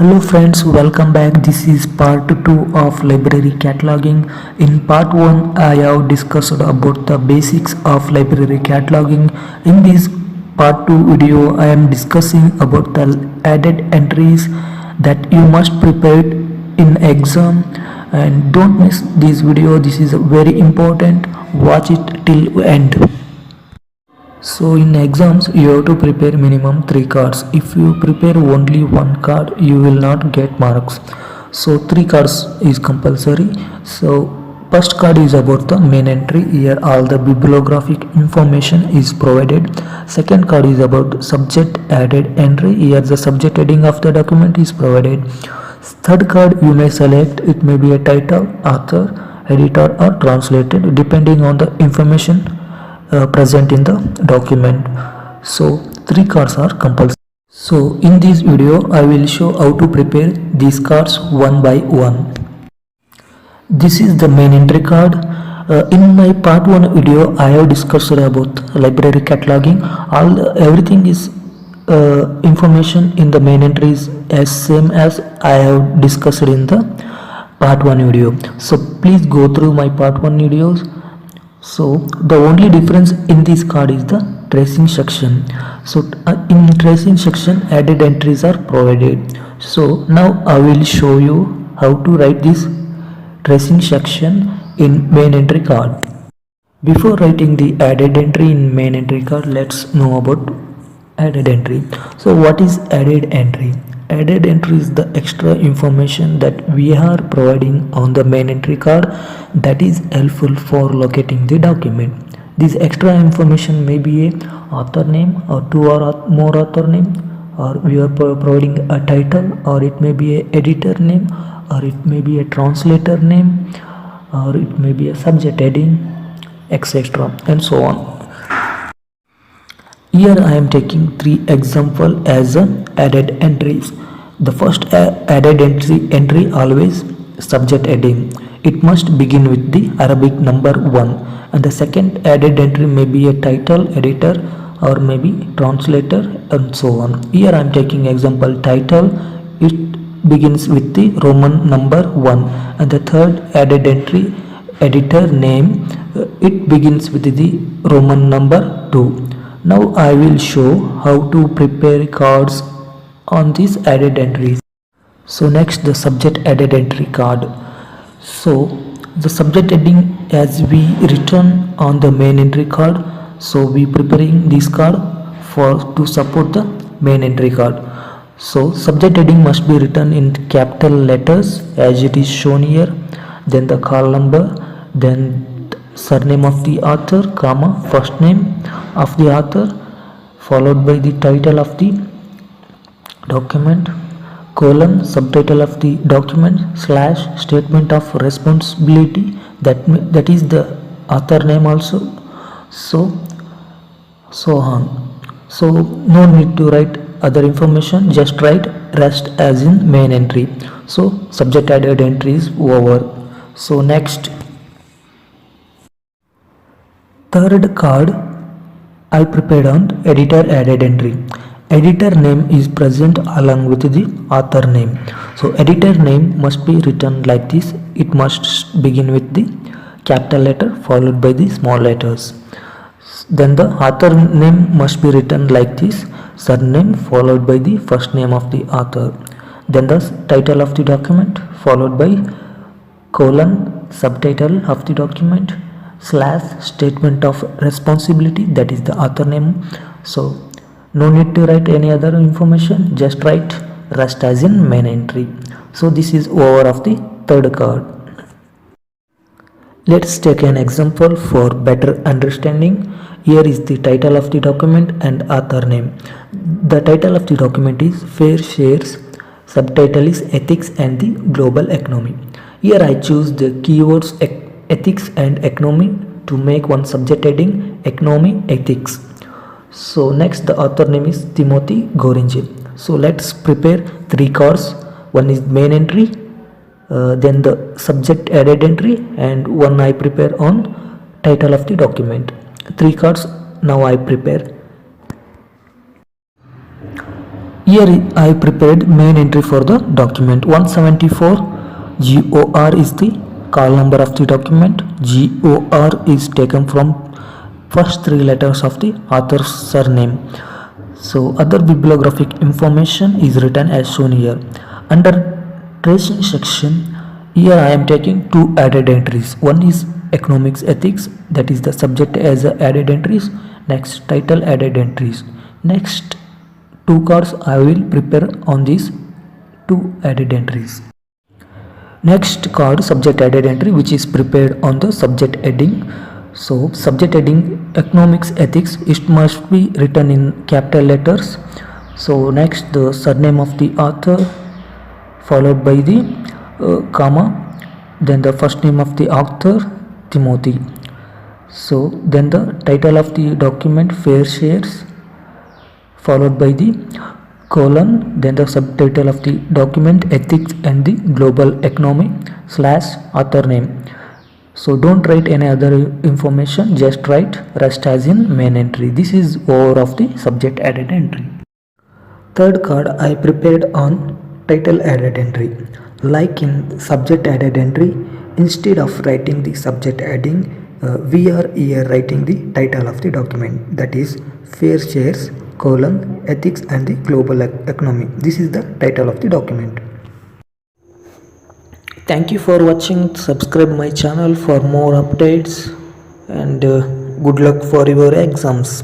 Hello friends, welcome back. This is part 2 of library cataloging. In part 1, I have discussed about the basics of library cataloging. In this part 2 video, I am discussing about the added entries that you must prepare in exam. And don't miss this video. This is very important. Watch it till end. So in exams you have to prepare minimum 3 cards. If you prepare only one card you will not get marks. So 3 cards is compulsory. So first card is about the main entry. Here all the bibliographic information is provided. Second card is about subject added entry. Here the subject heading of the document is provided. Third card you may select. It may be a title, author, editor or translated depending on the information present in the document. So 3 cards are compulsory. So in this video I will show how to prepare these cards one by one. This is the main entry card. In my part 1 video I have discussed about library cataloging. Everything is information in the main entry is as same as I have discussed in the part 1 video. So please go through my part 1 videos. So the only difference in this card is the tracing section. So in tracing section added entries are provided. So now I will show you how to write this tracing section in main entry card. Before writing the added entry in main entry card, let's know about added entry. So what is added entry? Added entry is the extra information that we are providing on the main entry card that is helpful for locating the document. This extra information may be a author name or 2 or more author name, or we are providing a title, or it may be a editor name, or it may be a translator name, or it may be a subject heading, etc. and so on. Here I am taking 3 examples as added entries. The first added entry always subject heading. It must begin with the Arabic number 1. And the second added entry may be a title, editor, or maybe translator and so on. Here I am taking example title. It begins with the Roman number 1. And the third added entry editor name, it begins with the Roman number 2. Now I will show how to prepare cards on these added entries. So next the subject added entry card. So the subject heading as we written on the main entry card. So we preparing this card to support the main entry card. So subject heading must be written in capital letters as it is shown here. Then the call number, then surname of the author, comma, first name of the author, followed by the title of the document, colon, subtitle of the document, / statement of responsibility, that is the author name also, so on. So no need to write other information, just write rest as in main entry. So subject added entry is over. So next, third card I prepared on editor added entry. Editor name is present along with the author name. So editor name must be written like this. It must begin with the capital letter followed by the small letters. Then the author name must be written like this. Surname followed by the first name of the author. Then the title of the document followed by colon, subtitle of the document, / statement of responsibility, that is the author name. So no need to write any other information, just write rest as in main entry. So this is over of the third card. Let's take an example for better understanding. Here is the title of the document and author name. The title of the document is Fair Shares, subtitle is Ethics and the Global Economy. Here I choose the keywords ethics and economy to make one subject heading, economy, ethics. So next the author name is Timothy Goringe. So let's prepare 3 cards. One is main entry, then the subject added entry, and one I prepare on title of the document. 3 cards now I prepare. Here I prepared main entry for the document 174. GOR is the call number of the document. GOR is taken from first three letters of the author's surname. So other bibliographic information is written as shown here. Under tracing section, here I am taking two added entries. One is economics ethics, that is the subject as added entries. Next, title added entries. Next two cards I will prepare on these two added entries. Next card subject added entry, which is prepared on the subject heading. So subject heading economics ethics, it must be written in capital letters. So next, the surname of the author followed by the comma, then the first name of the author Timothy. So then the title of the document fair shares followed by the colon, then the subtitle of the document ethics and the global economy / author name. So don't write any other information, just write rest as in main entry. This is over of the subject added entry. Third card I prepared on title added entry. Like in subject added entry, instead of writing the subject heading, we are here writing the title of the document, that is fair shares colon ethics and the global economy. This is the title of the document. Thank you for watching. Subscribe my channel for more updates, and good luck for your exams.